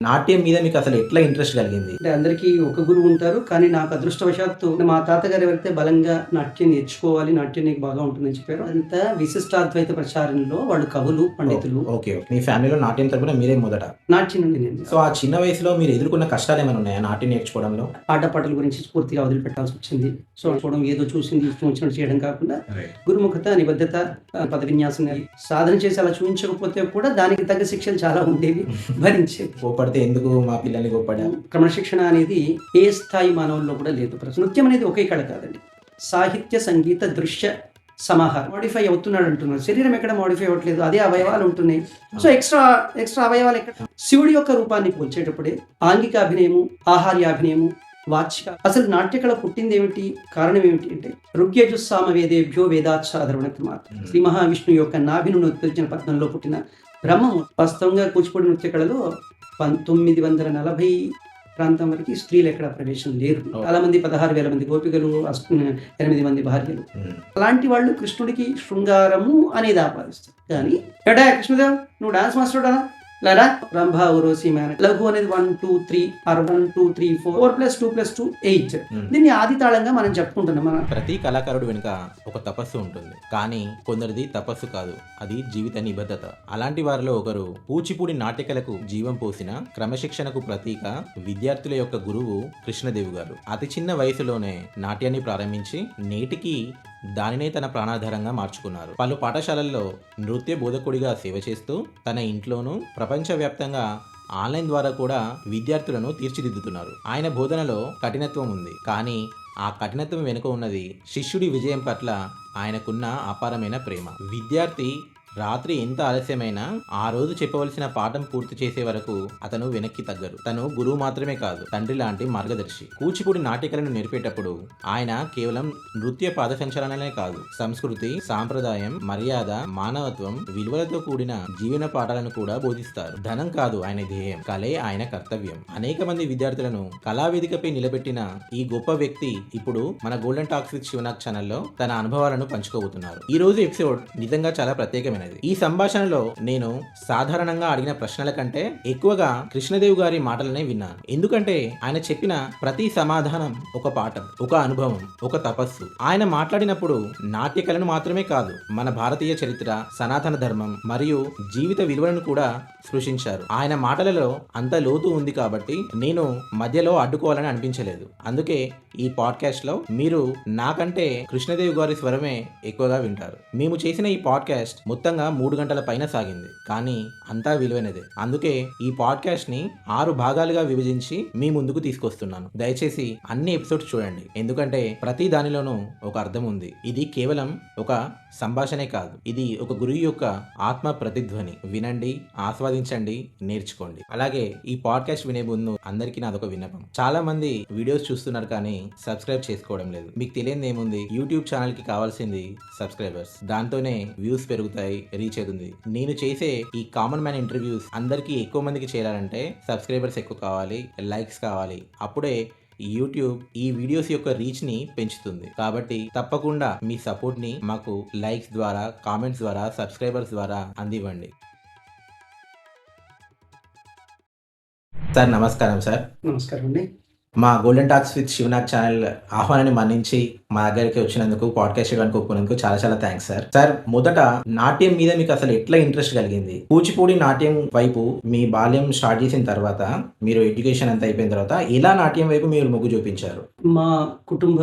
నాట్యం మీద మీకసలు ఎట్లా ఇంట్రెస్ట్ కలిగింది? అంటే అందరికీ ఒక గురువు ఉంటారు. కానీ నాకు అదృష్టవశాత్తు మా తాతగారు ఎవరైతే బలంగా నాట్యం నేర్చుకోవాలి, నాట్యం నీకు బాగా ఉంటుందని చెప్పారో, అదంతా విశిష్టాద్వైత ప్రచారంలో వాళ్ళు కవులు, పండితులు. ఓకే. మీ ఫ్యామిలీలో నాట్యం తరపున మీరే మొదట. నాట్యం నుండి నేను సో, ఆ చిన్న వయసులో మీరు ఎదుర్కొన్న కష్టాలేమైనా ఉన్నాయా నాట్యం నేర్చుకోవడంలో? ఆటపాటల గురించి పూర్తిగా వదిలిపెట్టాల్సొచ్చింది. సో, చూడడం ఏదో చూసింది ఇష్టం వచ్చినట్టు చేయడం కాకుండా రైట్. గురుముఖత, నిబద్ధత, పద విన్యాసం సాధన చేసి అలా చూయించకపోతే కూడా దానికి తగ్గ శిక్షలు చాలా ఉండేవి. భరించేది. కోప్పడితే ఎందుకు మా పిల్లల్ని కోప్పడావు? క్రమశిక్షణ అనేది ఏ స్థాయి మానవుల్లో కూడా లేదు. నృత్యం అనేది ఒకే కళ కాదండి. సాహిత్య, సంగీత, దృశ్య సమాహారం. మోడిఫై అవుతున్నాడు అంటున్నారు. శరీరం ఎక్కడ మోడిఫై అవ్వట్లేదు. అదే అవయవాలు ఉంటున్నాయి. సో ఎక్స్ట్రా అవయవాలు ఎక్కడ? శివుడి యొక్క రూపాన్ని పోల్చేటప్పుడే ఆంగిక అభినయము, ఆహార్యాభినయము, వాచిక. అసలు నాట్యకళ పుట్టింది ఏమిటి? కారణం ఏమిటి అంటే ఋగ్యజుస్సామ వేదేభ్యో వేదాచ్ఛాదరుణక్రమాత్. శ్రీ మహావిష్ణువు యొక్క నాభి నుండి ఉత్పత్తించిన పద్మంలో పుట్టిన బ్రహ్మము. వాస్తవంగా కూచిపూడి నృత్య కళలో 1940 ప్రాంతం వరకు స్త్రీలు ఎక్కడ ప్రవేశం లేరు. చాలా మంది 16,000 మంది గోపికలు, 8 మంది భార్యలు. అలాంటి వాళ్ళు కృష్ణుడికి శృంగారము అనేది ఆపాదిస్తారు. కానీ ఎడా కృష్ణుదేవ్ నువ్వు డాన్స్ మాస్టర్ డా లారా రంభ ఊరోసి మేన లఘు అనేది 1 2 3 ఆర్ 1 2 3 4 4 + 2 + 2 8. దీన్ని ఆది తాళంగా మనం చెప్పుకుంటున్నాం. మన ప్రతి కళాకారుడు వెనుక ఒక తపస్సు ఉంటుంది. కానీ కొందరిది తపస్సు కాదు, అది జీవిత నిబద్ధత. అలాంటి వారిలో ఒకరు కూచిపూడి నాట్యకళకు జీవం పోసిన, క్రమశిక్షణకు ప్రతీక, విద్యార్థుల యొక్క గురువు కృష్ణదేవి గారు. అతి చిన్న వయసులోనే నాట్యాన్ని ప్రారంభించి నేటికి దానినే తన ప్రాణాధారంగా మార్చుకున్నారు. పలు పాఠశాలల్లో నృత్య బోధకుడిగా సేవ చేస్తూ తన ఇంట్లోనూ ప్రపంచవ్యాప్తంగా ఆన్లైన్ ద్వారా కూడా విద్యార్థులను తీర్చిదిద్దుతున్నారు. ఆయన బోధనలో కఠినత్వం ఉంది, కానీ ఆ కఠినత్వం వెనుక ఉన్నది శిష్యుడి విజయం పట్ల ఆయనకున్న అపారమైన ప్రేమ. విద్యార్థి రాత్రి ఎంత ఆలస్యమైనా ఆ రోజు చెప్పవలసిన పాఠం పూర్తి చేసే వరకు అతను వెనక్కి తగ్గరు. తను గురువు మాత్రమే కాదు, తండ్రి లాంటి మార్గదర్శి. కూచిపూడి నాట్యకళను నేర్పేటప్పుడు ఆయన కేవలం నృత్య పాద సంచలనమే కాదు, సంస్కృతి, సాంప్రదాయం, మర్యాద, మానవత్వం, విలువలతో కూడిన జీవన పాఠాలను కూడా బోధిస్తారు. ధనం కాదు ఆయన ధ్యేయం, కళే ఆయన కర్తవ్యం. అనేక మంది విద్యార్థులను కళావేదికపై నిలబెట్టిన ఈ గొప్ప వ్యక్తి ఇప్పుడు మన గోల్డెన్ టాక్స్ విత్ శివనాగ్ ఛానల్లో తన అనుభవాలను పంచుకోబోతున్నారు. ఈ రోజు ఎపిసోడ్ నిజంగా చాలా ప్రత్యేకమైనది. ఈ సంభాషణలో నేను సాధారణంగా అడిగిన ప్రశ్నల కంటే ఎక్కువగా కృష్ణదేవ్ గారి మాటలనే విన్నాను. ఎందుకంటే ఆయన చెప్పిన ప్రతి సమాధానం ఒక పాఠం, ఒక అనుభవం, ఒక తపస్సు. ఆయన మాట్లాడినప్పుడు నాట్యకళను మాత్రమే కాదు, మన భారతీయ చరిత్ర, సనాతన ధర్మం మరియు జీవిత విలువలను కూడా స్పృశించారు. ఆయన మాటలలో అంత లోతు ఉంది కాబట్టి నేను మధ్యలో అడ్డుకోవాలని అనిపించలేదు. అందుకే ఈ పాడ్కాస్ట్ లో మీరు నాకంటే కృష్ణదేవ్ గారి స్వరమే ఎక్కువగా వింటారు. మేము చేసిన ఈ పాడ్కాస్ట్ మొత్తంగా 3 గంటల పైన సాగింది, కానీ అంతా విలువైనదే. అందుకే ఈ పాడ్కాస్ట్ ని 6 భాగాలుగా విభజించి మీ ముందుకు తీసుకొస్తున్నాను. దయచేసి అన్ని ఎపిసోడ్స్ చూడండి, ఎందుకంటే ప్రతి దానిలోనూ ఒక అర్థం ఉంది. ఇది కేవలం ఒక సంభాషణే కాదు, ఇది ఒక గురువు యొక్క ఆత్మ ప్రతిధ్వని. వినండి, ఆస్వాదించండి, నేర్చుకోండి. అలాగే ఈ పాడ్కాస్ట్ వినే ముందు అందరికీ నాదొక విన్నపం. చాలా మంది వీడియోస్ చూస్తున్నారు కానీ సబ్స్క్రైబ్ చేసుకోవడం లేదు. మీకు తెలియదు ఏముంది, యూట్యూబ్ ఛానల్ కి కావాల్సింది సబ్స్క్రైబర్స్. దాంతోనే వ్యూస్ పెరుగుతాయి, రీచ్ అవుతుంది. నేను చేసే ఈ కామన్ మ్యాన్ ఇంటర్వ్యూస్ అందరికీ ఎక్కువ మందికి చేరాలంటే సబ్స్క్రైబర్స్ ఎక్కువ కావాలి, లైక్స్ కావాలి. అప్పుడే యూట్యూబ్ ఈ వీడియోస్ యొక్క రీచ్ ని పెంచుతుంది. కాబట్టి తప్పకుండా మీ సపోర్ట్ ని మాకు లైక్స్ ద్వారా, కామెంట్స్ ద్వారా, సబ్స్క్రైబర్స్ ద్వారా అందివ్వండి. సార్ నమస్కారం. సార్ నమస్కారం అండి. మా golden talks with Sivanag channel ఆహ్వానాన్ని మన్నించి మా దగ్గరికి వచ్చినందుకు, పాడ్కాస్ట్ చేయడానికి ఒప్పుకున్నందుకు చాలా చాలా థ్యాంక్స్ సార్. సార్, మొదట నాట్యం మీద మీకు అసలు ఎట్లా ఇంట్రెస్ట్ కలిగింది? కూచిపూడి నాట్యం వైపు మీ బాల్యం స్టార్ట్ చేసిన తర్వాత, మీరు ఎడ్యుకేషన్ అంతా అయిపోయిన తర్వాత ఎలా నాట్యం వైపు మీరు మొగ్గు చూపించారు? మా కుటుంబ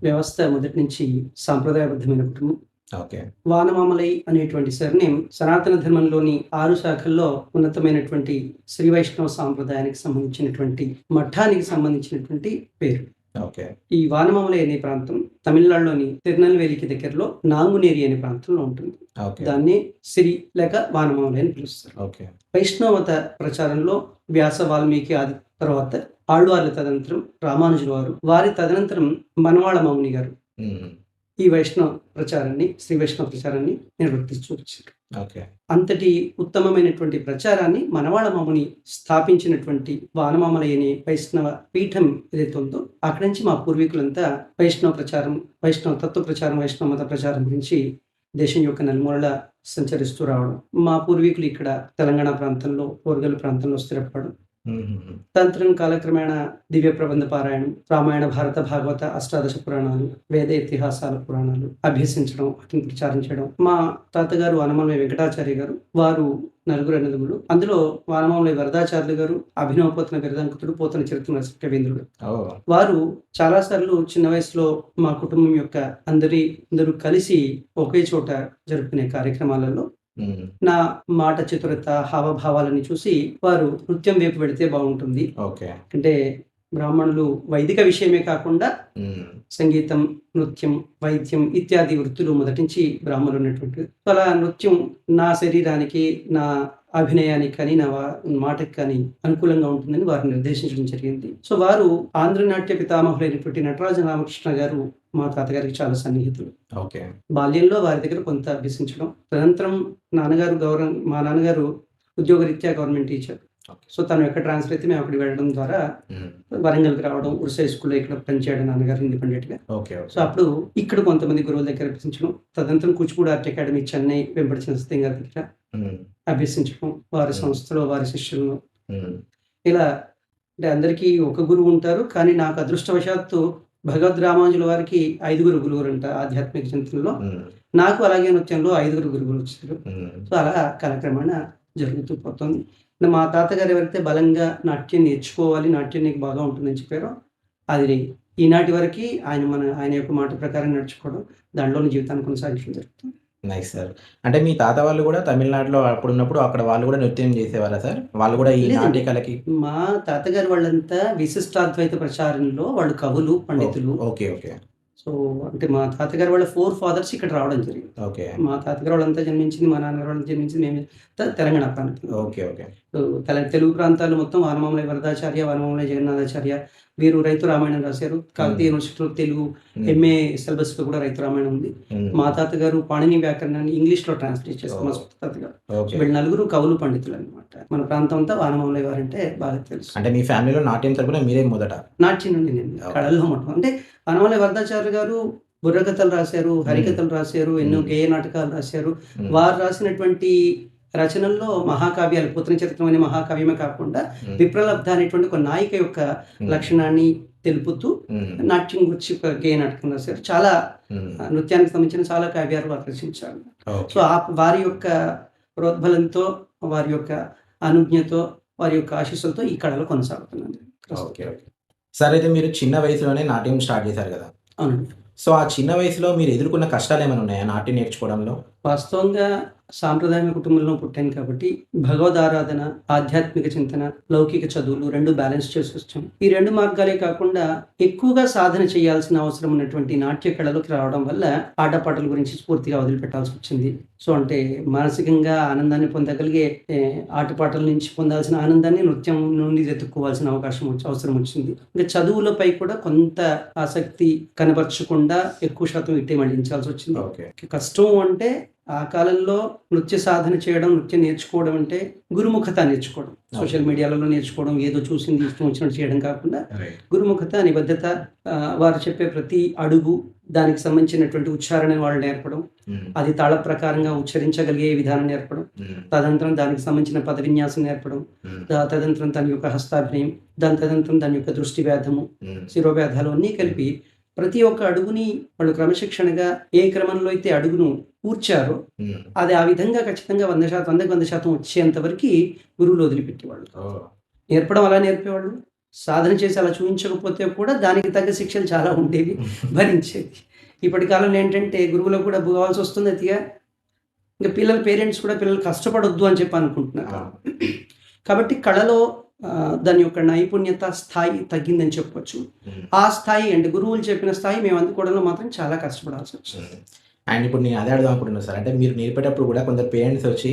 వ్యవస్థ మొదటి నుంచి సాంప్రదాయబద్ధమైన కుటుంబం. ఓకే. వానమామలై అనేటువంటి సర్నేమ్ సనాతన ధర్మంలోని 6 శాఖల్లో ఉన్నతమైనటువంటి శ్రీ వైష్ణవ సాంప్రదాయానికి సంబంధించినటువంటి మఠానికి సంబంధించినటువంటి పేరు. ఓకే. ఈ వానమామలై అనే ప్రాంతం తమిళనాడులోని తిరునెల్వేలికి దగ్గరలో నాంగునేరి అనే ప్రాంతంలో ఉంటుంది. ఓకే. దాన్ని సిరి లేక వానమామలై అని పిలుస్తారు. ఓకే. వైష్ణవత ప్రచారంలో వ్యాస, వాల్మీకి ఆది తర్వాత ఆళ్వార్ల తదనంతరం రామానుజుల వారు, వారి తదనంతరం మనవాళ్ళ మౌని గారు ఈ వైష్ణవ ప్రచారాన్ని, శ్రీ వైష్ణవ ప్రచారాన్ని నిర్వర్తిస్తూ వచ్చారు. ఓకే. అంతటి ఉత్తమమైనటువంటి ప్రచారాన్ని మనవాళ్ళ మౌని స్థాపించినటువంటి వానమామలై అనే వైష్ణవ పీఠం ఏదైతే ఉందో అక్కడి నుంచి మా పూర్వీకులంతా వైష్ణవ ప్రచారం, వైష్ణవ తత్వ ప్రచారం, వైష్ణవ మత ప్రచారం గురించి దేశం యొక్క నలుమూలలా సంచరిస్తూ రావడం. మా పూర్వీకులు ఇక్కడ తెలంగాణ ప్రాంతంలో, ఓరుగల్ ప్రాంతంలో స్థిరపడడం, హుహుహు. తదనంతరం కాలక్రమేణా దివ్య ప్రబంధ పారాయణం, రామాయణ, భారత, భాగవత, అష్టాదశ పురాణాలు, వేద ఇతిహాసాల పురాణాలు అభ్యసించడం, వాటిని ప్రచారం చేయడం. మా తాతగారు వానమామలై వెంకటాచార్య గారు. వారు నలుగురు అన్నదమ్ములు. అందులో వానమామలై వరదాచార్యులు గారు, అభినవ పోతన బిరుదాంకితుడు, పోతన చరిత్ర నరసింహ కవీంద్రుడు. ఓహ్! వారు చాలా సార్లు చిన్న వయసులో మా కుటుంబం యొక్క అందరూ కలిసి ఒకే చోట జరుపుకునే కార్యక్రమాలలో హ్మ్. నా మాట చతురత, హావభావాలని చూసి వారు నృత్యం వైపు వెళితే బాగుంటుంది. ఓకే. అంటే బ్రాహ్మణులు వైదిక విషయమే కాకుండా హ్మ్. సంగీతం, నృత్యం, వైద్యం ఇత్యాది వృత్తులు మొదటి నుంచి బ్రాహ్మణులు ఉన్నటువంటివి. సో, అలా నృత్యం నా శరీరానికి, నా అభినయానికి కానీ, నా మాటకి కానీ అనుకూలంగా ఉంటుందని వారిని నిర్దేశించడం జరిగింది. సో, వారు ఆంధ్ర నాట్య పితామహులైనటువంటి నటరాజ రామకృష్ణ గారు మా తాతగారికి చాలా సన్నిహితులు. ఓకే. బాల్యంలో వారి దగ్గర కొంత అభ్యసించడం. తదనంతరం మా నాన్నగారు ఉద్యోగరీత్యా గవర్నమెంట్ టీచర్. ఓకే. సో, తను ఎక్కడ ట్రాన్స్‌ఫర్ అయితే మేము అక్కడికి వెళ్ళడం ద్వారా హ్మ్. వరంగల్‌కి రావడం, ఉర్స్ హై స్కూల్‌లో ఇక్కడ పనిచేయడం నాన్నగారు ఇండిపెండెంట్‌గా. ఓకే. So, okay. అప్పుడు ఇక్కడ కొంతమంది గురువుల దగ్గర అభ్యసించడం. తదనంతరం కూచిపూడి ఆర్ట్ అకాడమీ చెన్నై వెంపటి చినసత్యం గారి దగ్గర హ్మ్. అభ్యసించడం. వారి హ్మ్. సంస్థలో వారి శిష్యులను హ్మ్. ఇలా అంటే అందరికీ ఒక గురువు ఉంటారు. కానీ నాకు అదృష్టవశాత్తు భగవద్ రామానుజుల వారికి 5 గురువులంట ఆధ్యాత్మిక చింతనలో. హ్మ్. నాకు అలాగే నృత్యంలో 5 గురువులు వచ్చారు. హ్మ్. సో, అలా కాలక్రమేణా జరుగుతూ పోతుంది. మా తాతగారు ఎవరైతే బలంగా నాట్యం నేర్చుకోవాలి, నాట్యం నీకు బాగా ఉంటుందని చెప్పారో, అది ఈనాటి వరకి ఆయన యొక్క మాట ప్రకారం నడుచుకోవడం, దాంట్లోని జీవితాన్ని కొనసాగించడం జరుగుతుంది. Nice sir. అంటే మీ తాత వాళ్ళు గూడా తమిళనాడులో అప్పుడున్నప్పుడు అక్కడ వాళ్ళు గూడా నృత్యం జేసేవారా సార్? వాళ్ళు గూడా ఈ లేదండి. నాట్య కళకి మా తాతగారు వాళ్ళంతా విశిష్టాద్వైత ప్రచారంలో వాళ్ళు కవులు, పండితులు. ఓకే. ఓకే. సో, అంటే మా తాతగారు వాళ్ళ 4 ఫాదర్స్ ఇక్కడ రావడం జరిగింది. ఓకే. మా తాతగారు వాళ్ళంతా జన్మించింది, మా నాన్నగారు వాళ్ళు జన్మించింది మేము తెలంగాణ ప్రాంతంలో. ఓకే. ఓకే. తెలుగు ప్రాంతాలు మొత్తం వానమామలై వరదాచార్య, వానమామలై జగన్నాథాచార్య వీరు రైతు రామాయణం రాశారు. కాకతీయ యూనివర్సిటీలో తెలుగు హ్మ్. ఎంఏ సిలబస్‌లో కూడా రైతు రామాయణం ఉంది. హ్మ్. మా తాతగారు పాణిని వ్యాకరణాన్ని ఇంగ్లీష్‌లో ట్రాన్స్‌లేట్ చేశారు మా సొంత తాతగారు. ఓకే. వీళ్ళు నలుగురు కవులు పండితులనమాట. మన ప్రాంతం అంతా వానమామలై వారంటే బాగా తెలుసు. అంటే మీ ఫ్యామిలీలో నాట్యం తరపున మీరే మొదట. నాట్యం నుండి నేను కళల్లో మొత్తం అంటే వానమామలై వరదాచార్య గారు బుర్రకథలు రాశారు, హరికథలు రాశారు, ఎన్నో గేయ నాటకాలు రాశారు. హ్మ్. వారు రాసినటువంటి రచనల్లో మహాకావ్యాలు, పోతన చరిత్రం అనే మహాకావ్యమే కాకుండా హ్మ్. విప్రలబ్ధ అనేటువంటి ఒక నాయిక యొక్క లక్షణాన్ని తెలుపుతూ హ్మ్. నాట్యం గురించి ఒక గేయ నాటకం రాశారు. చాలా హ్మ్. నృత్యానికి సంబంధించిన చాలా కావ్యాలు వారు రచించారు. So, okay. వారి యొక్క ప్రోద్బలంతో, వారి యొక్క అనుజ్ఞతో, వారి యొక్క ఆశీస్సులతో ఈ కళలో కొనసాగుతున్నాను ప్రస్తుతం. ఓకే. ఓకే. సార్ అయితే మీరు చిన్న వయసులోనే నాట్యం స్టార్ట్ చేశారు గదా! అవునండి. సో, ఆ చిన్న వయసులో మీరు ఎదుర్కొన్న కష్టాలేమైనా ఉన్నాయా నాట్యం నేర్చుకోవడంలో? వాస్తవంగా సాంప్రదాయ కుటుంబంలో పుట్టాను కాబట్టి భగవదారాధన, ఆధ్యాత్మిక చింతన, లౌకిక చదువులు 2 బ్యాలెన్స్ చేసొచ్చాం. ఈ 2 మార్గాలే కాకుండా ఎక్కువగా సాధన చేయాల్సిన అవసరం ఉన్నటువంటి నాట్య కళలోకి రావడం వల్ల ఆటపాటల గురించి పూర్తిగా వదిలిపెట్టాల్సొచ్చింది. సో, అంటే మానసికంగా ఆనందాన్ని పొందగలిగే ఆటపాటల నుంచి పొందాల్సిన ఆనందాన్ని నృత్యం నుండి వెతుక్కోవాల్సిన అవసరం వచ్చింది. ఇంకా చదువులపై కూడా కొంత ఆసక్తి కనబరచకుండా ఎక్కువ శాతం ఇట్టే మళ్లించాల్సొచ్చింది. ఓకే. కష్టం అంటే ఆ కాలంలో నృత్య సాధన చేయడం, నృత్యం నేర్చుకోవడం అంటే గురుముఖత నేర్చుకోవడం. సోషల్ మీడియాలలో నేర్చుకోవడం, ఏదో చూసింది ఇష్టం వచ్చినట్టు చేయడం కాకుండా రైట్. గురుముఖత, నిబద్ధత, వారు చెప్పే ప్రతి అడుగు, దానికి సంబంధించినటువంటి ఉచ్చారణ వాళ్ళు నేర్పడం, హ్మ్. అది తాళ ప్రకారంగా ఉచ్చరించగలిగే విధానం నేర్పడం, హ్మ్. తదనంతరం దానికి సంబంధించిన పద విన్యాసం నేర్పడం, హ్మ్. తదనంతరం దాని యొక్క హస్తాభినయం, తదనంతరం దాని యొక్క దృష్టి భేదము, హ్మ్. శిరోభేదాలు అన్నీ కలిపి ప్రతి ఒక్క అడుగుని వాళ్ళు క్రమశిక్షణగా ఏ క్రమంలో అయితే అడుగును కూర్చారో హ్మ్. అది ఆ విధంగా ఖచ్చితంగా 100% వచ్చేంత వరకి గురువులు వదిలిపెట్టేవాళ్ళు. ఓహ్! నేర్పడం అలా నేర్పేవాళ్ళు. సాధన చేసి అలా చూయించకపోతే కూడా దానికి తగ్గ శిక్షలు చాలా ఉండేవి. భరించేది. ఇప్పటి కాలంలో ఏంటంటే గురువులకు కూడా పోవాల్సొస్తుంది అతిగా. ఇంక పేరెంట్స్ కూడా పిల్లలు కష్టపడొద్దు అని చెప్పి అనుకుంటున్నారు. ఆ! కాబట్టి కళలో దాని యొక్క నైపుణ్యత స్థాయి తగ్గిందని చెప్పొచ్చు. హ్మ్. ఆ స్థాయి అంటే గురువులు చెప్పిన స్థాయి మేము అందుకోవడంలో మాత్రం చాలా కష్టపడాల్సొచ్చింది. హ్మ్. అండ్ ఇప్పుడు నేను అదే అడుగుదాం అనుకుంటున్నా సార్. అంటే మీరు నేర్పేటప్పుడు గూడా కొందరు పేరెంట్స్ వచ్చి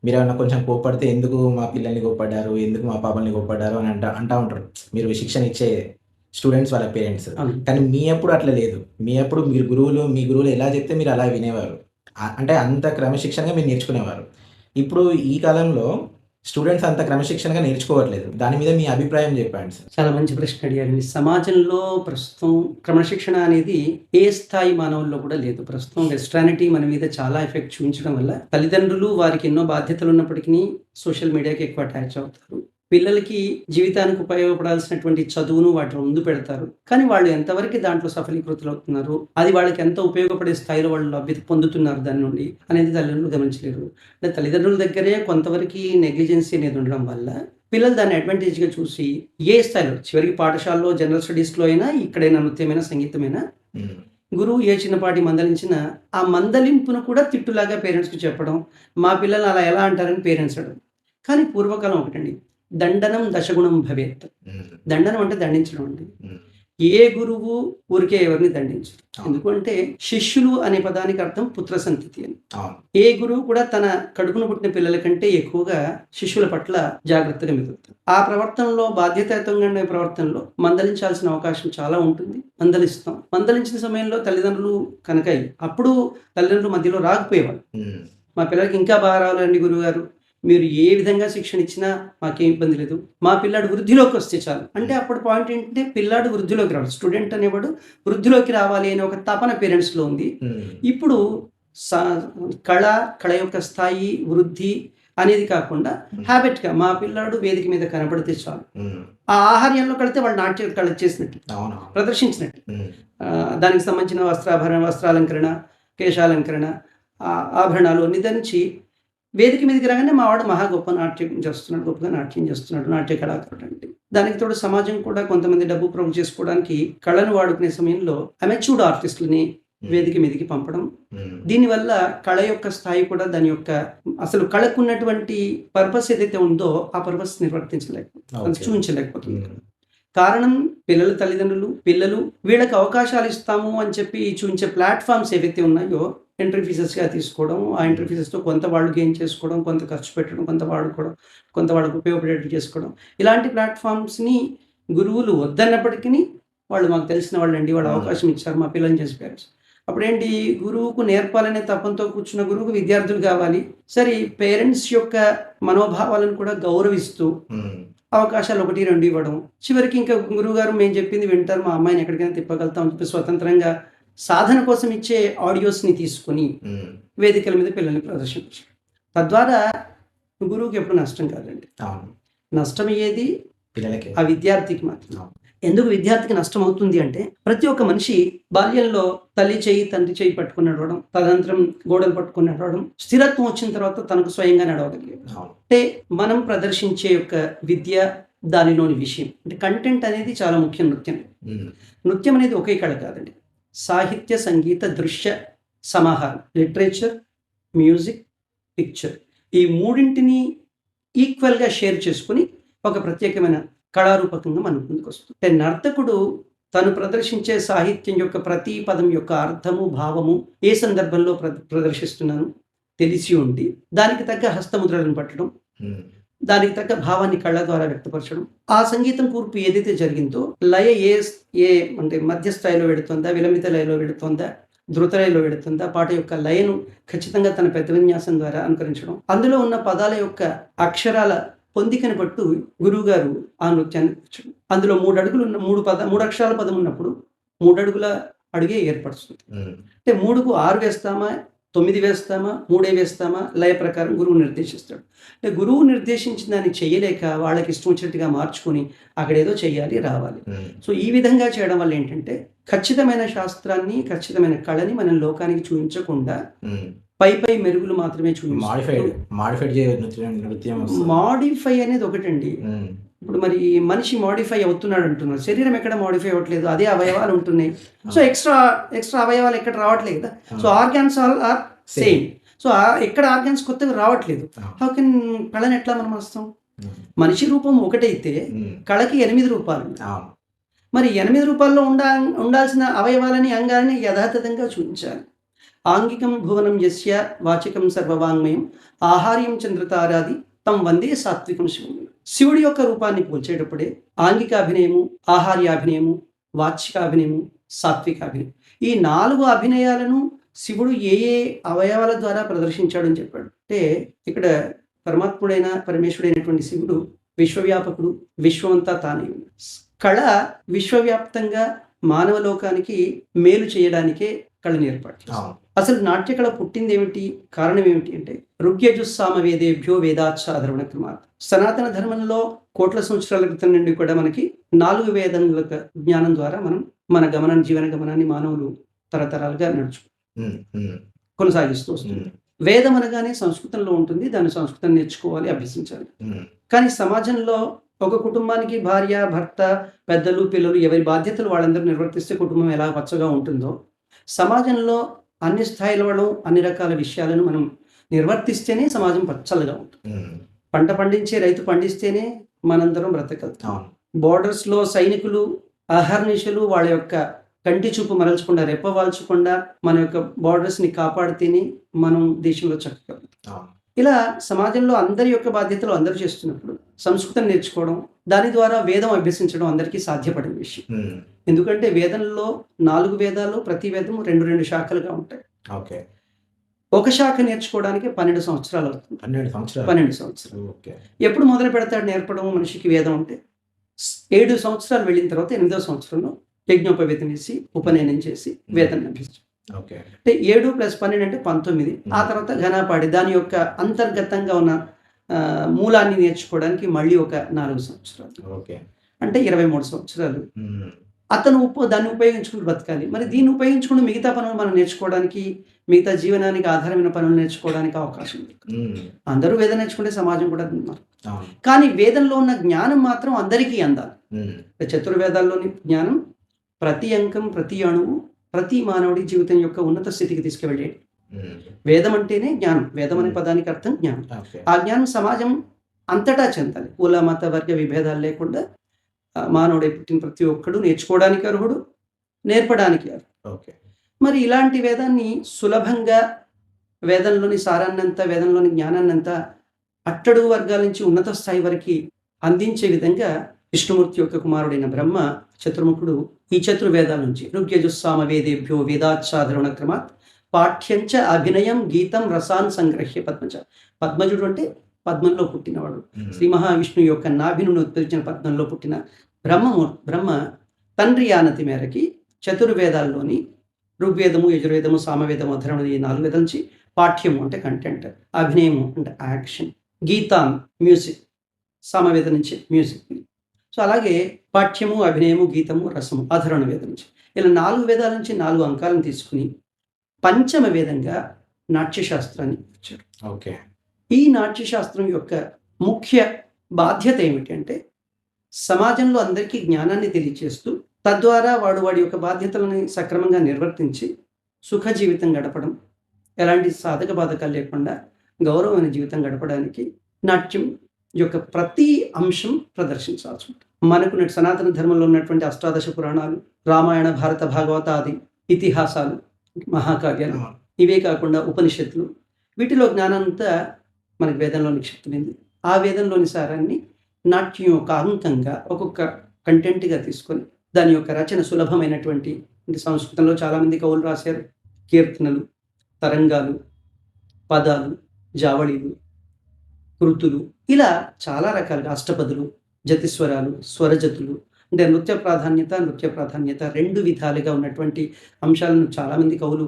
మీరేమన్నా కొంచెం కోప్పడితే, ఎందుకు మా పిల్లల్ని కోప్పడ్డారు? ఎందుకు మా పాపల్ని కోప్పడ్డారు? అని అంటా ఉంటారు. మీరు శిక్షణ ఇచ్చే స్టూడెంట్స్ వాళ్ళ పేరెంట్స్. అవును. కానీ మీ అప్పుడు అట్లా లేదు. మీ అప్పుడు మీ గురువులు ఎలా చెప్తే మీరు అలా వినేవారు. అంటే అంత క్రమశిక్షణగా మీరు నేర్చుకునేవారు. ఇప్పుడు ఈ కాలంలో స్టూడెంట్స్ అంత క్రమశిక్షణగా నేర్చుకోవట్లేదు. దాని మీద మీ అభిప్రాయం చెప్పండి సార్. చాలా మంచి ప్రశ్న అడిగారండి. సమాజంలో ప్రస్తుతం క్రమశిక్షణ అనేది ఏ స్థాయి మానవుల్లో కూడా లేదు. ప్రస్తుతం వెస్ట్రానిటీ మన మీద చాలా ఎఫెక్ట్ చూపించడం వల్ల తల్లిదండ్రులు వారికి ఎన్నో బాధ్యతలు ఉన్నప్పటికీ సోషల్ మీడియాకి ఎక్కువ అటాచ్ అవుతారు. పిల్లలకి జీవితానికి ఉపయోగపడాల్సినటువంటి చదువును వాటి ముందు పెడతారు. కానీ వాళ్ళు ఎంతవరకు దాంట్లో సఫలీకృతులవుతున్నారు, అది వాళ్ళకి ఎంత ఉపయోగపడే స్థాయిలో వాళ్ళు లభ్యత పొందుతున్నారు దాని నుండి అనేది తల్లిదండ్రులు గమనించలేరు. అంటే తల్లిదండ్రుల దగ్గరే కొంతవరకు నెగ్లిజెన్సీ అనేది ఉండడం వల్ల పిల్లలు దాన్ని అడ్వాంటేజ్‌గా చూసి ఏ స్థాయిలో చివరికి పాఠశాలలో జనరల్ స్టడీస్‌లో అయినా, ఇక్కడైనా నృత్యమైనా, సంగీతమైనా హ్మ్. గురువు ఏ చిన్నపాటి మందలించినా, ఆ మందలింపును కూడా తిట్టులాగా పేరెంట్స్‌కి చెప్పడం. మా పిల్లల్ని అలా ఎలా అంటారని పేరెంట్స్ అడగడం. కానీ పూర్వకాలం ఒకటండి. దండనం దశగుణం భవేత్. హ్మ్. దండనం అంటే దండించడం అండి. హ్మ్. ఏ గురువు ఊరికే ఎవరిని దండించరు. అవును. ఎందుకంటే శిష్యులు అనే పదానికి అర్థం పుత్ర సంతతి అని. అవును. ఏ గురువు కూడా తన కడుపున పుట్టిన పిల్లల కంటే ఎక్కువగా శిష్యుల పట్ల జాగ్రత్తగా మెదులుతారు. ఆ ప్రవర్తనలో బాధ్యతాయుతంగా ఉండే ప్రవర్తనలో మందలించాల్సిన అవకాశం చాలా ఉంటుంది. మందలిస్తాం. మందలించిన సమయంలో తల్లిదండ్రులు కనుక అప్పుడు తల్లిదండ్రుల మధ్యలో రాకపోయేవాళ్ళు. హ్మ్. మా పిల్లలకి ఇంకా బాగా రావాలండి గురువుగారు. మీరు ఏ విధంగా శిక్షణ ఇచ్చినా మాకేం ఇబ్బంది లేదు. మా పిల్లాడు వృద్ధిలోకి వస్తే చాలు. అంటే అప్పుడు పాయింట్ ఏంటంటే పిల్లాడు వృద్ధిలోకి రావాలి. స్టూడెంట్ అనేవాడు వృద్ధిలోకి రావాలి అనే ఒక తపన పేరెంట్స్‌లో ఉంది. హ్మ్. ఇప్పుడు సా కళ, కళ యొక్క స్థాయి, వృద్ధి అనేది కాకుండా హ్యాబిట్‌గా మా పిల్లాడు వేదిక మీద కనపడితే చాలు. హ్మ్. ఆ ఆహార్యంలో కడితే వాళ్ళు నాట్య కళ చేసినట్టు, అవును. ప్రదర్శించినట్టు. హ్మ్. దానికి సంబంధించిన వస్త్రాలంకరణ, కేశాలంకరణ, ఆభరణాలు అన్నీ ధరించి వేదిక మీదకి రాగానే మా వాడు మహా గొప్ప నాట్యం చేస్తున్నాడు, గొప్పగా నాట్యం చేస్తున్నాడు, నాట్య కళాకారుడు అంటే. దానికి తోడు సమాజం కూడా కొంతమంది డబ్బు ప్రోగు చేసుకోవడానికి కళను వాడుకునే సమయంలో అమెచ్యూర్డ్ ఆర్టిస్టులని వేదిక మీదకి పంపడం. హ్మ్. దీనివల్ల కళ యొక్క స్థాయి కూడా దాని యొక్క అసలు కళకున్నటువంటి పర్పస్ ఏదైతే ఉందో ఆ పర్పస్ నిర్వర్తించలేకపోతుంది, ఓకే. చూపించలేకపోతుంది. హ్మ్. కారణం పిల్లల తల్లిదండ్రులు, పిల్లలు వీళ్ళకి అవకాశాలు ఇస్తాము అని చెప్పి చూపించే ప్లాట్‌ఫార్మ్స్ ఏవైతే ఉన్నాయో ఎంట్రీ ఫీజెస్‌గా తీసుకోవడం, ఆ ఎంట్రీ ఫీజెస్‌తో కొంత వాళ్ళు గెయిన్ చేసుకోవడం, కొంత ఖర్చు పెట్టడం, కొంత వాడుకోవడం, కొంత వాళ్ళకి ఉపయోగపడేట్టు చేసుకోవడం. ఇలాంటి ప్లాట్‌ఫార్మ్స్‌ని గురువులు వద్దన్నప్పటికిని వాళ్ళు మాకు తెలిసిన వాళ్ళండి, వాళ్ళు అవకాశం ఇచ్చారు మా పిల్లల్ని చేసి పేరెంట్స్. అప్పుడేంటి గురువుకు నేర్పాలనే తపంతో కూర్చున్న గురువుకు విద్యార్థులు కావాలి. సరే పేరెంట్స్ యొక్క మనోభావాలను కూడా గౌరవిస్తూ హ్మ్. అవకాశాలు 1, 2 ఇవ్వడం. చివరికి ఇంకా గురువుగారు మేము చెప్పింది వింటారు. మా అమ్మాయిని ఎక్కడికైనా తిప్పగలుగుతాం అని చెప్పి స్వతంత్రంగా సాధన కోసం ఇచ్చే ఆడియోస్‌ని తీసుకొని హ్మ్. వేదికల మీద పిల్లల్ని ప్రదర్శించడం. తద్వారా గురువుకి ఎప్పుడు నష్టం కాదండి. అవును. నష్టమయ్యేది పిల్లలకే. ఆ విద్యార్థికి మాత్రం. అవును. ఎందుకు విద్యార్థికి నష్టం అవుతుంది అంటే, ప్రతి ఒక్క మనిషి బాల్యంలో తల్లి చెయ్యి, తండ్రి చెయ్యి పట్టుకొని నడవడం, తదనంతరం గోడలు పట్టుకొని నడవడం, స్థిరత్వం వచ్చిన తర్వాత తనకు స్వయంగా నడవగలిగేది. అవును. అంటే మనం ప్రదర్శించే యొక్క విద్య, దానిలోని విషయం. అంటే కంటెంట్ అనేది చాలా ముఖ్యం నృత్యంలో. హ్మ్. నృత్యం అనేది ఒకే కళ కాదండి. సాహిత్య, సంగీత, దృశ్య సమాహారం. Literature, music, picture. ఈ మూడింటిని ఈక్వల్‌గా షేర్ చేసుకొని ఒక ప్రత్యేకమైన కళారూపకంగా మన ముందుకొస్తుంది. అంటే నర్తకుడు తను ప్రదర్శించే సాహిత్యం యొక్క ప్రతి పదం యొక్క అర్థము, భావము ఏ సందర్భంలో ప్రదర్శిస్తున్నాను తెలిసి ఉండి, దానికి తగ్గ హస్తముద్రలను పట్టడం, హ్మ్. దానికి తగ్గ భావాన్ని కళ్ళ ద్వారా వ్యక్తపరచడం. ఆ సంగీతం కూర్పు ఏదైతే జరిగిందో లయ ఏ అంటే మధ్య స్థాయిలో వెడుతుందా, విలమిత లయలో వెడుతుందా, ధృత లయలో వెడుతుందా, పాట యొక్క లయను ఖచ్చితంగా తన పెద్ద విన్యాసం ద్వారా అనుకరించడం. అందులో ఉన్న పదాల యొక్క అక్షరాల పొందికను బట్టు గురువుగారు ఆ నృత్యాన్ని కూర్చడం. అందులో 3 అడుగులు ఉన్న 3 అక్షరాల పదం ఉన్నప్పుడు 3 అడుగుల అడుగే ఏర్పరుస్తుంది. హ్మ్. అంటే 3కు 6 వేస్తామా, 9 వేస్తామా, 3 వేస్తామా లయ ప్రకారం గురువు నిర్దేశిస్తాడు. అంటే గురువు నిర్దేశించిన దాన్ని చేయలేక వాళ్ళకి ఇష్టం వచ్చినట్టుగా మార్చుకొని అక్కడేదో చేయాలి, రావాలి. హ్మ్. సో ఈ విధంగా చేయడం వల్ల ఏంటంటే ఖచ్చితమైన శాస్త్రాన్ని, ఖచ్చితమైన కళని మనం లోకానికి చూయించకుండా హ్మ్. పై మెరుగులు మాత్రమే చూపిస్తూ మాడిఫైడ్ నృత్యం వస్తుంది. మాడిఫై అనేది ఒకటండి. హ్మ్. ఇప్పుడు మరి మనిషి మాడిఫై అవుతున్నాడు అంటున్నారు. శరీరం ఎక్కడ మాడిఫై అవ్వట్లేదు. అదే అవయవాలు ఉంటున్నాయి. సో ఎక్స్ట్రా అవయవాలు ఎక్కడ రావట్లేదు కదా. So organs all are same. So ఎక్కడ ఆర్గాన్స్ కొత్తగా రావట్లేదు. హౌ కెన్ కళని ఎట్లా మనం వస్తాం? మనిషి రూపం ఒకటైతే కళకి 8 రూపాలు. అవును. మరి 8 రూపాల్లో ఉండాల్సిన అవయవాలని, అంగాలని యథాతథంగా చూపించాలి. ఆంగికం భువనం యస్య వాచికం సర్వవాంగ్మయం ఆహార్యం చంద్రతారాది తం వందే సాత్వికం శివుడు. శివుడి యొక్క రూపాన్ని పోల్చేటప్పుడే ఆంగికాభినయము, ఆహార్యాభినయము, వాచికాభినయము, సాత్వికాభినయం ఈ 4 అభినయాలను శివుడు ఏ అవయవాల ద్వారా ప్రదర్శించాడని చెప్పాడు. అంటే ఇక్కడ పరమేశ్వరుడైనటువంటి శివుడు విశ్వవ్యాపకుడు, విశ్వమంతా తానే. కళ విశ్వవ్యాప్తంగా మానవ లోకానికి మేలు చేయడానికే కళని ఏర్పాటు చేశాడు. అసలు నాట్య కళ పుట్టింది ఏమిటి? కారణం ఏమిటి అంటే ఋగ్యజుస్సామ వేదేభ్యో వేదాచ్చ అధర్వణ క్రమాత్. సనాతన ధర్మంలో కోట్ల సంవత్సరాల క్రితం నుండి కూడా మనకి 4 వేదముల యొక్క జ్ఞానం ద్వారా మనం మన జీవన గమనాన్ని మానవులు తరతరాలుగా ఉమ్, ఉమ్, కొనసాగిస్తూ వస్తుంది. ఉమ్, వేదం అనగానే సంస్కృతంలో ఉంటుంది. దాన్ని సంస్కృతం నేర్చుకోవాలి, అభ్యసించాలి. ఉమ్, కానీ సమాజంలో ఒక కుటుంబానికి భార్య, భర్త, పెద్దలు, పిల్లలు ఎవరి బాధ్యతలు వాళ్ళందరూ నిర్వర్తిస్తే కుటుంబం ఎలా పచ్చగా ఉంటుందో, సమాజంలో అన్ని స్థాయిల వాళ్ళు అన్ని రకాల విషయాలను మనం నిర్వర్తిస్తేనే సమాజం పచ్చలుగా ఉంటుంది. ఉమ్, పంట పండించే రైతు పండిస్తేనే మనందరం బ్రతకగలుగుతాం. అవును. బోర్డర్స్‌లో సైనికులు అహర్నిశలు వాళ్ళ యొక్క కంటి చూపు మరల్చకుండా, రెప్పవాల్చకుండా మన యొక్క బోర్డర్స్‌ని కాపాడితేనే మనం దేశంలో చక్కగలుగుతాం. అవును. ఇలా సమాజంలో అందరి యొక్క బాధ్యతలు అందరూ చేస్తున్నప్పుడు సంస్కృతం నేర్చుకోవడం, దాని ద్వారా వేదం అభ్యసించడం అందరికీ సాధ్యపడిన విషయం. ఉమ్, ఎందుకంటే వేదంలో 4 వేదాలు, ప్రతి వేదము 2 శాఖలుగా ఉంటాయి. ఓకే. ఒక శాఖ నేర్చుకోవడానికి 12 సంవత్సరాలు అవుతుంది. 12 సంవత్సరాలు. 12 సంవత్సరాలు. ఓకే. ఎప్పుడు మొదలు పెడతాడు నేర్పడం మనిషికి వేదం అంటే? 7 సంవత్సరాలు వెళ్ళిన తర్వాత 8వ సంవత్సరంలో యజ్ఞోపవేతం చేసి, ఉపనయనం చేసి వేదాన్ని అభ్యసించాడు. ఓకే. అంటే 7 + 12 అంటే 19. ఆ తర్వాత ఘనాపాడి దాని యొక్క అంతర్గతంగా ఉన్న మూలాన్ని నేర్చుకోవడానికి మళ్ళీ ఒక 4 సంవత్సరాలు. ఓకే. అంటే 23 సంవత్సరాలు. ఉమ్, అతను దాన్ని ఉపయోగించుకుని బ్రతకాలి. మరి దీన్ని ఉపయోగించుకుని మిగతా పనులు మనం నేర్చుకోవడానికి, మిగతా జీవనానికి ఆధారమైన పనులు నేర్చుకోవడానికి అవకాశం ఉంది. ఉమ్, అందరూ వేదం నేర్చుకునే సమాజం కూడా ఉన్నారు. అవును. కానీ వేదంలో ఉన్న జ్ఞానం మాత్రం అందరికీ అందాలి. ఉమ్, చతుర్వేదాల్లోని జ్ఞానం ప్రతి అంకం, ప్రతి అణువు, ప్రతి మానవుడి జీవితం యొక్క ఉన్నత స్థితికి తీసుకువెళ్ళేది. ఉమ్, వేదం అంటేనే జ్ఞానం. వేదం అనే పదానికి అర్థం జ్ఞానం. ఓకే. ఆ జ్ఞానం సమాజం అంతటా చెందాలి. కుల, మత, వర్గ విభేదాలు లేకుండా మానవుడే పుట్టిన ప్రతి ఒక్కడు నేర్చుకోవడానికి అర్హుడు, నేర్పడానికి అర్హుడు. ఓకే. మరి ఇలాంటి వేదాన్ని సులభంగా వేదంలోని సారాన్నంతా, వేదంలోని జ్ఞానాన్నంతా అట్టడుగు వర్గాల నుంచి ఉన్నత స్థాయి వరకు అందించే విధంగా విష్ణుమూర్తి యొక్క కుమారుడైన బ్రహ్మ చతుర్ముఖుడు ఈ చతుర్వేదాల నుంచి ఋగ్యజుస్సామ వేదేభ్యో వేదాచ్ఛాదరణ క్రమాత్ పాఠ్యంచ అభినయం గీతం రసాన్ సంగ్రహ్య పద్మజ. పద్మజుడు అంటే పద్మంలో పుట్టినవాడు. ఉమ్, శ్రీ మహావిష్ణువు యొక్క నాభి నుండి ఉద్భవించిన పద్మంలో పుట్టిన బ్రహ్మ తండ్రి ఆనతి మేరకి చతుర్వేదాల్లోని ఋగ్వేదము, యజుర్వేదము, సామవేదము, అధర్వణ ఈ 4 వేదాల నుంచి పాఠ్యము అంటే కంటెంట్, అభినయము అంటే యాక్షన్, గీతం మ్యూజిక్, సామవేదం నుంచి మ్యూజిక్. సో అలాగే పాఠ్యము, అభినయము, గీతము, రసము అధర్వణ వేదం నుంచి ఇలా 4 వేదాల నుంచి 4 అంకాలను తీసుకుని పంచమ వేదంగా నాట్యశాస్త్రాన్ని ఇచ్చారు. ఓకే. ఈ నాట్యశాస్త్రం యొక్క ముఖ్య బాధ్యత ఏమిటి అంటే సమాజంలో అందరికీ జ్ఞానాన్ని తెలియచేస్తూ తద్వారా వాడి యొక్క బాధ్యతలను సక్రమంగా నిర్వర్తించి సుఖ జీవితం గడపడం, ఎలాంటి సాధక బాధకాలు లేకుండా గౌరవమైన జీవితం గడపడానికి నాట్యం యొక్క ప్రతి అంశం ప్రదర్శించాల్సి ఉంటుంది. మనకు సనాతన ధర్మంలో ఉన్నటువంటి అష్టాదశ పురాణాలు, రామాయణ, భారత, భాగవత ఆది ఇతిహాసాలు, మహాకావ్యాలు, ఇవే కాకుండా ఉపనిషత్తులు, వీటిలో జ్ఞానంతా మనకి వేదంలో నిక్షిప్తమైంది. ఆ వేదంలోని సారాన్ని నాట్యం యొక్క అంకంగా ఒక్కొక్క కంటెంట్గా తీసుకొని దాని యొక్క రచన సులభమైనటువంటి, సంస్కృతంలో చాలామంది కవులు రాశారు. కీర్తనలు, తరంగాలు, పదాలు, జావళీలు, కృతులు, ఇలా చాలా రకాలుగా అష్టపదులు, జతిస్వరాలు, స్వరజతులు, అంటే నృత్య ప్రాధాన్యత 2 విధాలుగా ఉన్నటువంటి అంశాలను చాలామంది కవులు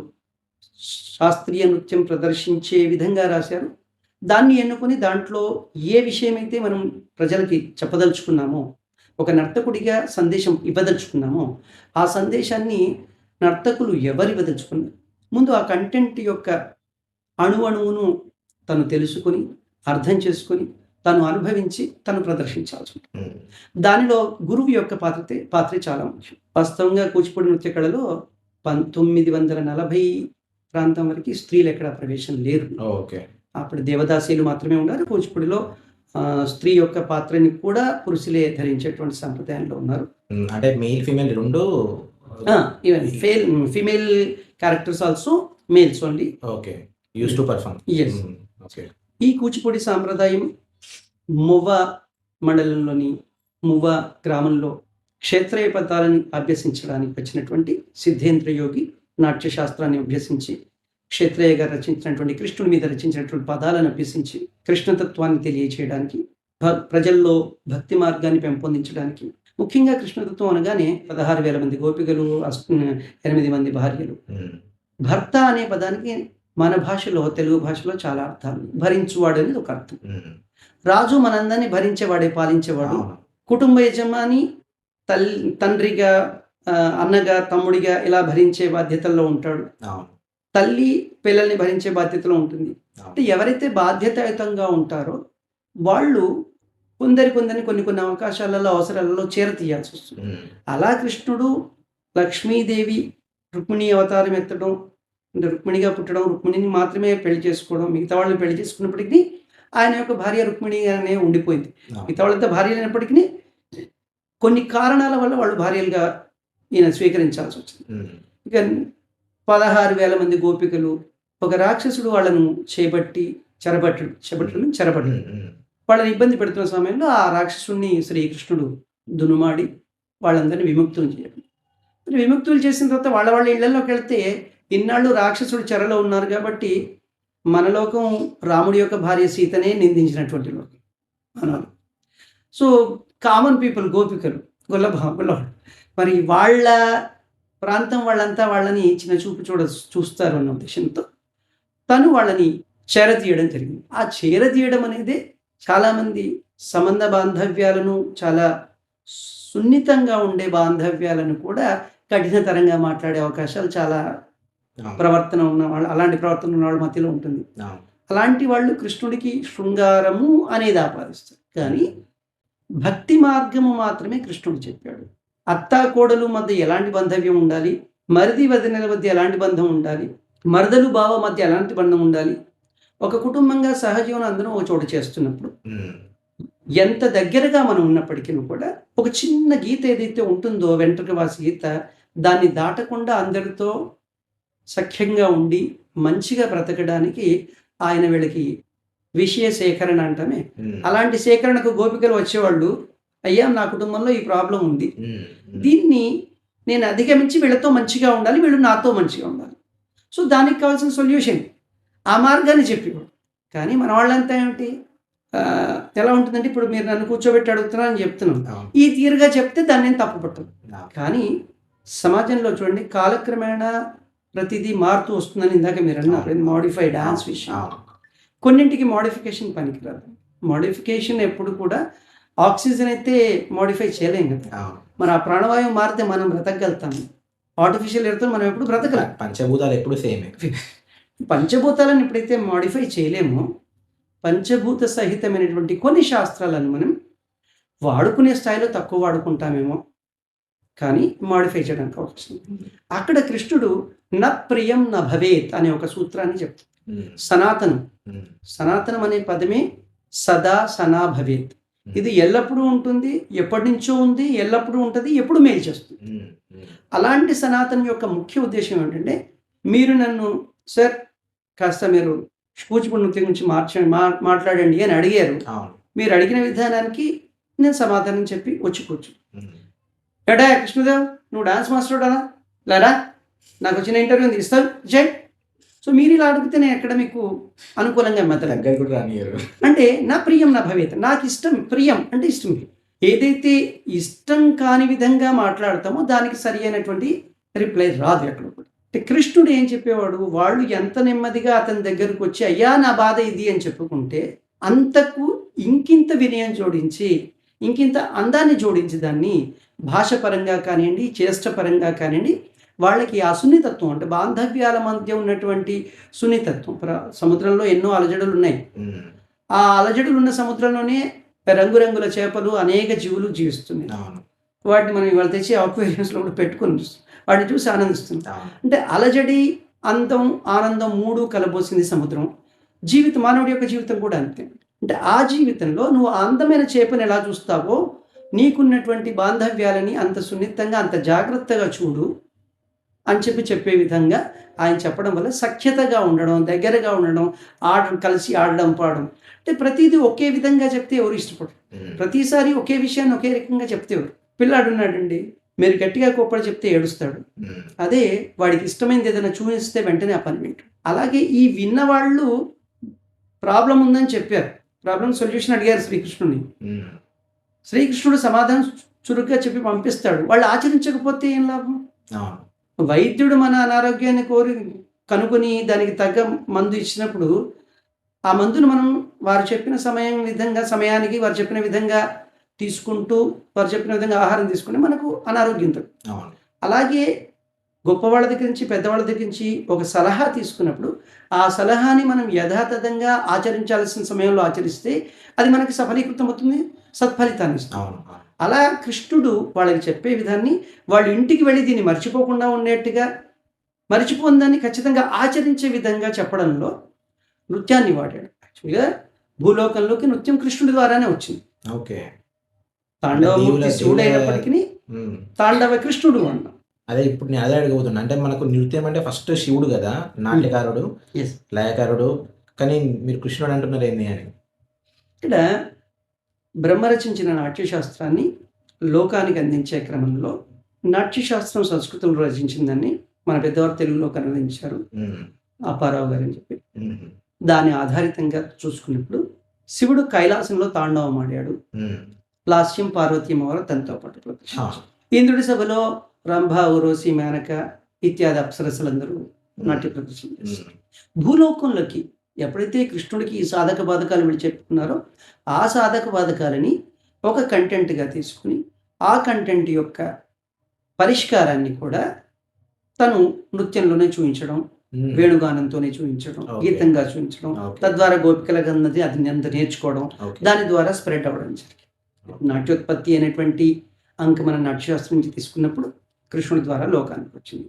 శాస్త్రీయ నృత్యం ప్రదర్శించే విధంగా రాశారు. దాన్ని ఎన్నుకొని దాంట్లో ఏ విషయమైతే మనం ప్రజలకి చెప్పదలుచుకున్నామో, ఒక నర్తకుడిగా సందేశం ఇవ్వదలుచుకున్నామో, ఆ సందేశాన్ని నర్తకులు ఎవరు ఇవ్వదలుచుకున్నారు, ముందు ఆ కంటెంట్ యొక్క అణువును తను తెలుసుకొని, అర్థం చేసుకొని, తను అనుభవించి తను ప్రదర్శించాల్సి ఉంటుంది. దానిలో గురువు యొక్క పాత్ర చాలా ముఖ్యం. వాస్తవంగా కూచిపూడి నృత్య కళలో 1940 ప్రాంతం వరకు స్త్రీలు ఎక్కడ ప్రవేశం లేరు. ఓకే. అప్పుడు దేవదాసీలు మాత్రమే ఉన్నారు. కూచిపూడిలో స్త్రీ యొక్క పాత్రని కూడా పురుషులే ధరించేటువంటి సంప్రదాయంలో ఉన్నారు. అంటే male female 2 even female characters also males only. Okay. Used to perform. Yes. Okay. ఈ కూచిపూడి సాంప్రదాయం మువ్వ మండలంలోని మువ్వ గ్రామంలో క్షేత్రయ పదాలను అభ్యసించడానికి వచ్చినటువంటి సిద్ధేంద్ర యోగి నాట్యశాస్త్రాన్ని అభ్యసించి క్షేత్రయ్య గారు రచించినటువంటి కృష్ణుడి మీద రచించినటువంటి పదాలను అభ్యసించి కృష్ణతత్వాన్ని తెలియచేయడానికి, ప్రజల్లో భక్తి మార్గాన్ని పెంపొందించడానికి, ముఖ్యంగా కృష్ణతత్వం అనగానే 16,000 మంది గోపికలు, 8 మంది భార్యలు. భర్త అనే పదానికి మన భాషలో, తెలుగు భాషలో చాలా అర్థాలు. భరించువాడు అనేది ఒక అర్థం. రాజు మనందరినీ భరించేవాడే, పాలించేవాడు. అవును. కుటుంబ యజమాని తండ్రిగా, అన్నగా, తమ్ముడిగా ఇలా భరించే బాధ్యతల్లో ఉంటాడు. అవును. తల్లి పిల్లల్ని భరించే బాధ్యతలో ఉంటుంది. అవును. అంటే ఎవరైతే బాధ్యతాయుతంగా ఉంటారో వాళ్ళు కొందరిని కొన్ని అవకాశాలలో, అవసరాలలో చేరతీయాల్సొస్తుంది. హ్మ్. అలా కృష్ణుడు లక్ష్మీదేవి రుక్మిణి అవతారం ఎత్తడం, అంటే రుక్మిణిగా పుట్టడం, రుక్మిణిని మాత్రమే పెళ్లి చేసుకోవడం, మిగతా వాళ్ళని పెళ్లి చేసుకున్నప్పటికీ ఆయన యొక్క భార్య రుక్మిణిగానే ఉండిపోయింది. అవును. మిగతా వాళ్ళంతా భార్యలైనప్పటికీ కొన్ని కారణాల వల్ల వాళ్ళు భార్యలుగా ఈయన స్వీకరించాల్సొచ్చింది. హ్మ్. ఇక 16,000 మంది గోపికలు, ఒక రాక్షసుడు వాళ్ళను చెరపట్టడం హ్మ్. హ్మ్. వాళ్ళని ఇబ్బంది పెడుతున్న సమయంలో ఆ రాక్షసుడిని శ్రీకృష్ణుడు దునుమాడి వాళ్ళందరినీ విముక్తులు చేయడం. మరి విముక్తులు చేసిన తర్వాత వాళ్ళ ఇళ్లలోకి వెళ్తే ఇన్నాళ్ళు రాక్షసుడు చెరలో ఉన్నారు కాబట్టి మన లోకం రాముడి యొక్క భార్య సీతనే నిందించినటువంటి లోకం మనవాళ్ళు. సో కామన్ పీపుల్ గోపికలు, గొల్లవాళ్ళు మరి వాళ్ళ ప్రాంతం వాళ్ళంతా వాళ్ళని చిన్న చూపు చూస్తారు అన్న ఉద్దేశంతో తను వాళ్ళని చేరతీయడం జరిగింది. ఆ చేరతీయడం అనేది చాలామంది సంబంధ బాంధవ్యాలను, చాలా సున్నితంగా ఉండే బాంధవ్యాలను కూడా కఠినతరంగా మాట్లాడే అవకాశాలు చాలా అవును. ప్రవర్తన ఉన్న వాళ్ళు, అలాంటి ప్రవర్తన ఉన్న వాళ్ళ మధ్యలో ఉంటుంది. అవును. అలాంటి వాళ్ళు కృష్ణుడికి శృంగారము అనేది ఆపాదిస్తారు. కానీ భక్తి మార్గము మాత్రమే కృష్ణుడు చెప్పాడు. అత్తా కోడలు మధ్య ఎలాంటి బాంధవ్యం ఉండాలి, మరిది వదినల మధ్య ఎలాంటి బంధం ఉండాలి, మరదలు బావ మధ్య ఎలాంటి బంధం ఉండాలి, ఒక కుటుంబంగా సహజీవనం అందరం ఒక చోట చేస్తున్నప్పుడు హ్మ్. ఎంత దగ్గరగా మనం ఉన్నప్పటికీ కూడా ఒక చిన్న గీత ఏదైతే ఉంటుందో, వెంట్రుక వాసి గీత, దాన్ని దాటకుండా అందరితో సఖ్యంగా ఉండి మంచిగా బ్రతకడానికి ఆయన వీళ్ళకి విషయ సేకరణ అంటామే. హ్మ్. అలాంటి సేకరణకు గోపికలు వచ్చేవాళ్ళు, అయ్యా నా కుటుంబంలో ఈ ప్రాబ్లం ఉంది, హ్మ్. హ్మ్. దీన్ని నేను అధిగమించి వీళ్ళతో మంచిగా ఉండాలి, వీళ్ళు నాతో మంచిగా ఉండాలి. సో దానికి కావాల్సిన సొల్యూషన్ ఆ మార్గాన్ని చెప్పేవాడు. కానీ మన వాళ్ళంతా ఏమిటి, ఎలా ఉంటుందంటే ఇప్పుడు మీరు నన్ను కూర్చోబెట్టి అడుగుతున్నారని చెప్తున్నాను, అవును. ఈ తీరుగా చెప్తే దాన్ని నేను తప్పుపట్టను. అవును. కానీ సమాజంలో చూడండి కాలక్రమేణా ప్రతిదీ మారుతూ వస్తుందని ఇందాక మీరు అన్నారు, మోడిఫై డాన్స్ విషయం. అవును. కొన్నింటికి మోడిఫికేషన్ పనికిరాదు. మోడిఫికేషన్ ఎప్పుడు కూడా ఆక్సిజన్ అయితే మోడిఫై చేయలేం కదా. అవును. మరి ఆ ప్రాణవాయువు మారితే మనం బ్రతకగలుగుతాము, ఆర్టిఫిషియల్ ఎయిర్తో మనం ఎప్పుడు బ్రతకలేం. పంచభూతాలు ఎప్పుడు సేమే. పంచభూతాలను ఎప్పుడైతే మోడిఫై చేయలేమో, పంచభూత సహితమైనటువంటి కొన్ని శాస్త్రాలను మనం వాడుకునే స్థాయిలో తక్కువ వాడుకుంటామేమో, కానీ మోడిఫై చేయడానికి అవకాశం ఉంది. అక్కడ కృష్ణుడు న ప్రియం న భవేత్ అనే ఒక సూత్రాన్ని చెప్తాడు. హ్మ్. సనాతనం, హ్మ్. సనాతనం అనే పదమే సదా సనా భవేత్. ఇది ఎల్లప్పుడూ ఉంటుంది, ఎప్పటి నుంచో ఉంది, ఎల్లప్పుడూ ఉంటుంది, ఎప్పుడు మేలు చేస్తుంది. హ్మ్. హ్మ్. అలాంటి సనాతనం యొక్క ముఖ్య ఉద్దేశం ఏంటంటే, మీరు నన్ను సార్ కాస్త మీరు కూచిపూడి నృత్యం గురించి మాట్లాడండి అని అడిగారు. అవును. మీరు అడిగిన విధానానికి నేను సమాధానం చెప్పి వచ్చి కూర్చో. హ్మ్. ఎడా కృష్ణదేవ్, నువ్వు డాన్స్ మాస్టర్ అలా లేరా, నాకు వచ్చిన ఇంటర్వ్యూ ఇస్తావు జై. సో మీరు ఇలా అడిగితే నేను ఎక్కడ మీకు అనుకూలంగా మెత్తలేదు. దగ్గర కూడా రానియరు. అంటే నా ప్రియం నా భవేత్, నాకు ఇష్టం, ప్రియం అంటే ఇష్టం. ఏదైతే ఇష్టం కాని విధంగా మాట్లాడతామో దానికి సరి అయినటువంటి రిప్లై రాదు ఎక్కడ కూడా. అంటే కృష్ణుడు ఏం చెప్పేవాడు, వాళ్ళు ఎంత నెమ్మదిగా అతని దగ్గరకు వచ్చి అయ్యా నా బాధ ఇది అని చెప్పుకుంటే అంతకు ఇంకింత వినయం జోడించి, ఇంకింత అందాన్ని జోడించి దాన్ని భాషపరంగా కానివ్వండి, చేష్టపరంగా కానివ్వండి, వాళ్ళకి ఆ సున్నితత్వం, అంటే బాంధవ్యాల మధ్య ఉన్నటువంటి సున్నితత్వం. సముద్రంలో ఎన్నో అలజడులు ఉన్నాయి. హ్మ్. ఆ అలజడులు ఉన్న సముద్రంలోనే రంగురంగుల చేపలు, అనేక జీవులు జీవిస్తున్నాయి. అవును. వాటిని మనం ఇవాళ తెచ్చి అక్వేరియంస్లో కూడా పెట్టుకొని చూస్తాం, వాటిని చూసి ఆనందిస్తుంది. అవును. అంటే అలజడి, అందం, ఆనందం మూడు కలబోసింది సముద్రం. మానవుడి యొక్క జీవితం కూడా అంతే. అంటే ఆ జీవితంలో నువ్వు ఆ అందమైన చేపని ఎలా చూస్తావో, నీకున్నటువంటి బాంధవ్యాలని అంత సున్నితంగా, అంత జాగ్రత్తగా చూడు అని చెప్పే విధంగా ఆయన చెప్పడం వల్ల సఖ్యతగా ఉండడం, దగ్గరగా ఉండడం, కలిసి ఆడడం, పాడడం. అంటే ప్రతిదీ ఒకే విధంగా చెప్తే ఎవరు ఇష్టపడరు. హ్మ్. ప్రతిసారి ఒకే విషయాన్ని ఒకే రకంగా చెప్తే ఎవరు. పిల్లాడు ఉన్నాడండి, మీరు గట్టిగా కోప్పడి చెప్తే ఏడుస్తాడు. హ్మ్. అదే వాడికి ఇష్టమైనది ఏదైనా చూపిస్తే వెంటనే ఆ పని వింటాడు. అలాగే ఈ విన్నవాళ్ళు ప్రాబ్లం ఉందని చెప్పారు, ప్రాబ్లం సొల్యూషన్ అడిగారు శ్రీకృష్ణుని. హ్మ్. శ్రీకృష్ణుడు సమాధానం చురుగ్గా చెప్పి పంపిస్తాడు. వాళ్ళు ఆచరించకపోతే ఏం లాభం? అవును. వైద్యుడు మన అనారోగ్యాన్ని కనుగొని దానికి తగ్గ మందు ఇచ్చినప్పుడు ఆ మందును మనం వారు చెప్పిన సమయానికి వారు చెప్పిన విధంగా తీసుకుంటూ, వారు చెప్పిన విధంగా ఆహారం తీసుకుంటే మనకు అనారోగ్యం తగ్గుతుంది. అవును. అలాగే గొప్పవాళ్ళ దగ్గర నుంచి, పెద్దవాళ్ళ దగ్గర నుంచి ఒక సలహా తీసుకున్నప్పుడు, ఆ సలహాని మనం యథాతథంగా ఆచరించాల్సిన సమయంలో ఆచరిస్తే అది మనకి సఫలీకృతం అవుతుంది, సత్ఫలితాన్ని ఇస్తుంది. అవును. అవును. అలా కృష్ణుడు వాళ్ళకి చెప్పే విధాన్ని వాళ్ళు ఇంటికి వెళ్ళి దీన్ని మర్చిపోకుండా ఉండేట్టుగా, మర్చిపోని దాన్ని ఖచ్చితంగా ఆచరించే విధంగా చెప్పడంలో నృత్యాన్ని వాడాడు. యాక్చువల్‌గా భూలోకంలోకి నృత్యం కృష్ణుడి ద్వారానే వచ్చింది. ఓకే. తాండవమూర్తి శివుడైనప్పటికిని హ్మ్. తాండవ కృష్ణుడు అన్నాం. అదే ఇప్పుడు నేను అదే అడగబోతున్నా. అంటే మనకు నృత్యం అంటే ఫస్ట్ శివుడు గదా! నాట్యకారుడు, యెస్. లయకారుడు. కానీ మీరు కృష్ణుడు అంటున్నారు ఏంది అని? ఇక్కడ బ్రహ్మ రచించిన నాట్యశాస్త్రాన్ని లోకానికి అందించే క్రమంలో నాట్యశాస్త్రం సంస్కృతంలో రచించిందని మన పెద్దవారు తెలుగులోకి అనువదించారు. హ్మ్. అప్పారావు గారని చెప్పి. హుహు. దాని ఆధారితంగా చూసుకున్నప్పుడు శివుడు కైలాసంలో తాండవం ఆడాడు. హ్మ్. లాస్యం పార్వతీ అమ్మవారు తనతో పాటు ఆ! ప్రదర్శించారు. ఇంద్రుడి సభలో రంభ, ఊర్వశి, మేనక ఇత్యాది అప్సరసలందరూ నాట్య ప్రదర్శన చేస్తారు. హ్మ్. భూలోకంలోకి ఎప్పుడైతే కృష్ణుడికి ఈ సాధక బాధకాలు వీళ్ళు చెప్పుకున్నారో, ఆ సాధక బాధకాలని ఒక కంటెంట్‌గా తీసుకొని, ఆ కంటెంట్ యొక్క పరిష్కారాన్ని కూడా తను నృత్యంలోనే చూయించడం, హ్మ్. వేణుగానంతోనే చూయించడం, ఓకే. గీతంగా చూయించడం, ఓకే. తద్వారా గోపికలకన్నది అది అంత నేర్చుకోవడం, ఓకే. దాని ద్వారా స్ప్రెడ్ అవ్వడం జరిగింది. నాట్యోత్పత్తి అనేటువంటి అంక మన నాట్యశాస్త్రం నుంచి తీసుకున్నప్పుడు కృష్ణుడి ద్వారా లోకానికి వచ్చింది.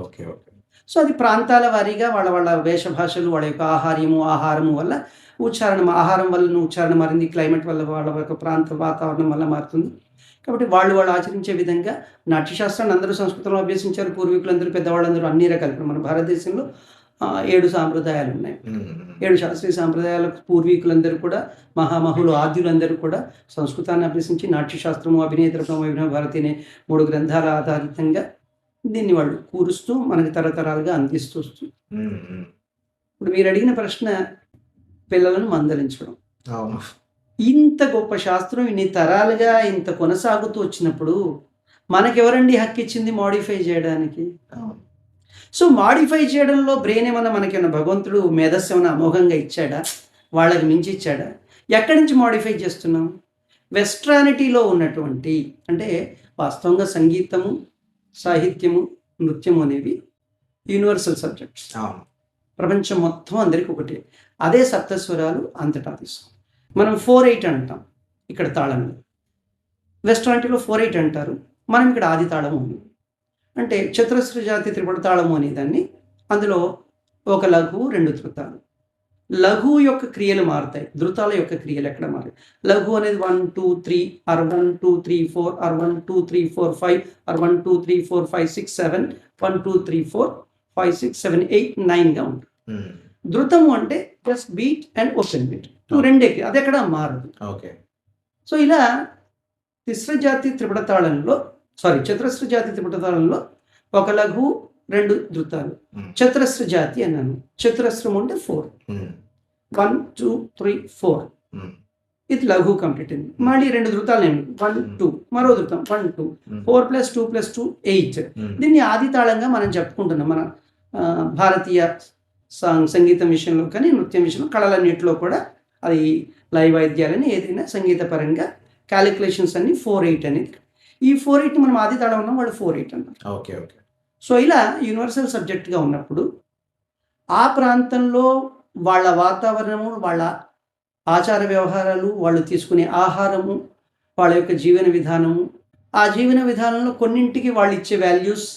ఓకే. ఓకే. సో అది ప్రాంతాల వారీగా వాళ్ళ వాళ్ళ వేషభాషలు, వాళ్ళ యొక్క ఆహారము వల్ల ఆహారం వలన ఉచ్చారణ మారింది. క్లైమేట్ వల్ల వాళ్ళ యొక్క ప్రాంత వాతావరణం వల్ల మారుతుంది. కాబట్టి వాళ్ళు ఆచరించే విధంగా నాట్యశాస్త్రాన్ని అందరూ సంస్కృతంలో అభ్యసించారు. పూర్వీకులందరూ, పెద్దవాళ్ళందరూ అన్ని రకాలు. ఇప్పుడు మన భారతదేశంలో 7 సాంప్రదాయాలున్నాయి. హ్మ్. 7 శాస్త్రీయ సాంప్రదాయాల పూర్వీకులందరూ కూడా, మహామహులు, ఆద్యులందరూ కూడా సంస్కృతాన్ని అభ్యసించి నాట్యశాస్త్రము, అభినయ ద్రవ్యం, వైభవ భారతి అనే 3 గ్రంథాల ఆధారితంగా దీన్ని వాళ్ళు కూరుస్తూ మనకి తరతరాలుగా అందిస్తూ వస్తుంది. హ్మ్. హ్మ్. ఇప్పుడు మీరు అడిగిన ప్రశ్న పిల్లలను మందలించడం. అవును. ఇంత గొప్ప శాస్త్రం ఇన్ని తరాలుగా ఇంత కొనసాగుతూ వచ్చినప్పుడు మనకెవరండి హక్కిచ్చింది మోడిఫై చేయడానికి? అవును. సో, మోడిఫై చేయడంలో బ్రెయిన్ ఏమన్నా మనకేమన్నా భగవంతుడు మేధస్సు ఏమన్నా అమోఘంగా ఇచ్చాడా? వాళ్ళకి మించి ఇచ్చాడా? ఎక్కడి నుంచి మోడిఫై చేస్తున్నాం? వెస్ట్రానిటీలో ఉన్నటువంటి, అంటే వాస్తవంగా సంగీతము, సాహిత్యము, నృత్యము అనేవి యూనివర్సల్ సబ్జెక్ట్స్. అవును. ప్రపంచం మొత్తం అందరికి ఒకటే. అదే సప్తస్వరాలు అంతటా తీస్తాం. మనం 4/8 అంటాం ఇక్కడ తాళంలో. వెస్ట్రానిటీలో 4/8 అంటారు. మనం ఇక్కడ ఆది తాళం ఉంది. అంటే చతురస్ర జాతి త్రిపుట తాళము అనేదాన్ని, అందులో ఒక లఘువు, 2 ధృతాలు. లఘువు యొక్క క్రియలు మారుతాయి. ధృతాల యొక్క క్రియలు ఎక్కడ మారాయి? లఘువు అనేది 1, 2, 3 ఆర్ 1, 2, 3, 4 ఆర్ 1, 2, 3, 4, 5 ఆర్ 1, 2, 3, 4, 5, 6, 7 1, 2, 3, 4, 5, 6, 7, 8, 9గా ఉంటుంది. హ్మ్. ధృతము అంటే just beat and open beat. రెండే అది ఎక్కడ మారదు. ఓకే. సో ఇలా చతురస్ర జాతి త్రిపుట తాళంలో ఒక లఘువు, 2 ధృతాలు. హ్మ్. చతురస్ర జాతి అన్నాను. చతురస్రం అంటే 4. హ్మ్. 1, 2, 3, 4. హ్మ్. ఇది లఘువు కంప్లీట్ అయింది. మళ్ళీ 2 ధృతాలు 1, 2 మరో ధృతం 1, 2 4 + 2 + 2 8. హ్మ్. దీన్ని ఆది తాళంగా మనం చెప్పుకుంటున్నాం. మన భారతీయ సంగీతం విషయంలో కానీ, నృత్యం విషయంలో, కళలన్నింటిలో కూడా అది లయ వాయిద్యాలని ఏదైనా సంగీతపరంగా క్యాలిక్యులేషన్స్ అన్ని 4/8 అనేది. ఈ 4/8 మనం ఆది తాళం ఉన్నాం, వాళ్ళు 4/8 అన్నారు. ఓకే. ఓకే. సో ఇలా యూనివర్సల్ సబ్జెక్ట్‌గా ఉన్నప్పుడు ఆ ప్రాంతంలో వాళ్ళ వాతావరణము, వాళ్ళ ఆచార వ్యవహారాలు, వాళ్ళు తీసుకునే ఆహారము, వాళ్ళ యొక్క జీవన విధానము, ఆ జీవన విధానంలో కొన్నింటికి వాళ్ళు ఇచ్చే వాల్యూస్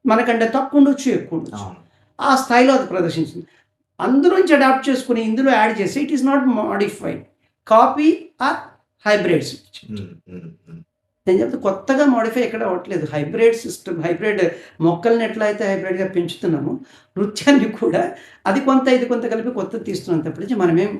మనకంటే తక్కువ ఉండొచ్చు, ఎక్కువ ఉండొచ్చు. అవును. ఆ స్థాయిలో అది ప్రదర్శించింది. అందులోంచి అడాప్ట్ చేసుకొని ఇందులో యాడ్ చేసి it is not modified, copy or hybrids. Hmm. Hmm. హ్మ్. నేను చెప్తే కొత్తగా మోడిఫై ఎక్కడ అవ్వట్లేదు. హైబ్రిడ్ మొక్కల్ని ఎట్లా అయితే హైబ్రిడ్‌గా పెంచుతున్నామో, నృత్యాన్ని కూడా అది కొంత ఇది కొంత కలిపి కొత్తది తీస్తున్నాం తప్పించి మనమేం